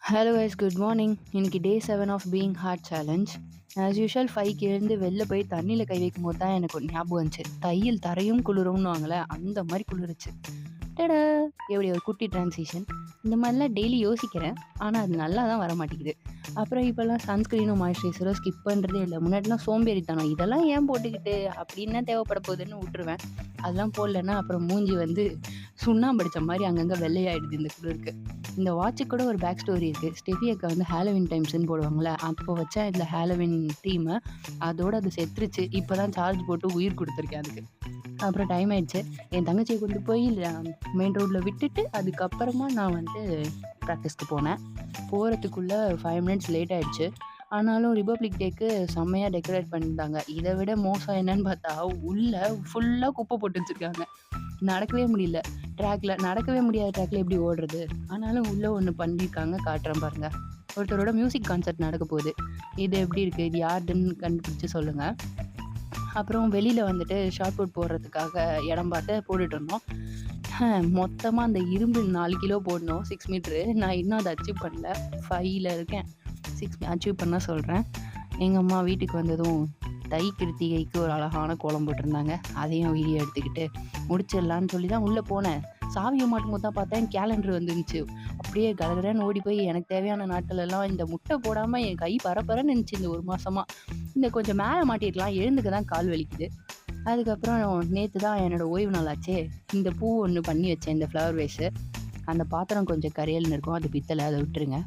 Hello guys, good morning. இன்னைக்கு day 7 of being hard challenge. As usual 5க்கு எழுந்து வெளில போய் தண்ணியில் கை வைக்கும் போது தான் எனக்கு ஒரு ஞாபகம் வந்துச்சு. தையல் தரையும் குளிரும்னுவாங்களே, அந்த மாதிரி குளிருச்சு. டடா! எப்படி ஒரு குட்டி டிரான்சிஷன். இந்த மாதிரிலாம் டெய்லி யோசிக்கிறேன், ஆனால் அது நல்லா தான் வர மாட்டேங்குது. அப்புறம் இப்போல்லாம் சன்ஸ்க்ரீனும் மாய்ஸ்சரைசரும் ஸ்கிப் பண்ணுறதே இல்லை. முன்னாடிலாம் சோம்பேறித்தனம், இதெல்லாம் ஏன் போட்டுக்கிட்டு அப்படின்னா தேவைப்பட போகுதுன்னு விட்டுருவேன். அதெல்லாம் போடலன்னா அப்புறம் மூஞ்சி வந்து சுண்ணாம்பு அடித்த மாதிரி அங்கங்கே வெள்ளையாயிடுது இந்த குளிருக்கு. இந்த வாட்சுக்கு கூட ஒரு பேக் ஸ்டோரி இருக்குது. ஸ்டெஃபி அக்கா வந்து ஹாலோவின் டைம்ஸ்ன்னு போடுவாங்களே, அப்போ வச்சேன் இதில் ஹாலோவின் தீமை. அதோட அது செத்துருச்சு. இப்போ தான் சார்ஜ் போட்டு உயிர் கொடுத்துருக்கேன் அதுக்கு. அப்புறம் டைம் ஆயிடுச்சு. என் தங்கச்சியை கொண்டு போய் மெயின் ரோட்டில் விட்டுட்டு அதுக்கப்புறமா நான் வந்து ப்ராக்டிஸ்க்கு போனேன். போகிறதுக்குள்ளே 5 மினிட்ஸ் லேட் ஆகிடுச்சு. ஆனாலும் ரிபப்ளிக் டேக்கு செம்மையாக டெக்கரேட் பண்ணியிருந்தாங்க. இதை விட மோசம் என்னன்னு பார்த்தா, உள்ளே ஃபுல்லாக குப்பை போட்டு வச்சுருக்காங்க. நடக்கவே முடியல. நடக்கவே முடியாத ட்ராக்ல எப்படி ஓடுறது? ஆனாலும் உள்ளே ஒன்று பண்ணியிருக்காங்க, காட்டுறேன் பாருங்க. ஒருத்தரோட மியூசிக் கான்சர்ட் நடக்க போகுது. இது எப்படி இருக்குது, இது யாருதுன்னு கண்டுபிடிச்சி சொல்லுங்கள். அப்புறம் வெளியில் வந்துட்டு ஷார்ட் புட் போடுறதுக்காக இடம் பார்த்து போட்டுட்டு இருந்தோம். மொத்தமாக அந்த இரும்பு 4 கிலோ போடணும், 6 மீட்ரு. நான் இன்னும் அதை அச்சீவ் பண்ணல. 5ல் இருக்கேன். 6 அச்சீவ் பண்ண சொல்கிறேன். எங்கள் அம்மா வீட்டுக்கு வந்ததும் தை கிருத்திகைக்கு ஒரு அழகான கோலம் போட்டிருந்தாங்க. அதையும் வீடியோ எடுத்துக்கிட்டு முடிச்சிடலான்னு சொல்லி தான் உள்ளே போனேன். சாவியை மாட்டும் போது தான் பார்த்தேன் கேலண்டர் வந்துருந்துச்சு. அப்படியே கடகடன்னு ஓடி போய் எனக்கு தேவையான நாட்கள் எல்லாம் இந்த முட்டை போடாமல் என் கை பரப்பரன்னு இருந்துச்சு. இந்த 1 மாதமாக இந்த கொஞ்சம் மேலே மாட்டிருக்கலாம், எழுந்துக்க தான் கால் வலிக்குது. அதுக்கப்புறம் நேற்று தான் என்னோடய ஓய்வு நாளாச்சே. இந்த பூ ஒன்று பண்ணி வச்சேன், இந்த ஃப்ளவர் வேஸு. அந்த பாத்திரம் கொஞ்சம் கரையல்னு இருக்கும், அது பித்தளை, அதை விட்டுருங்க.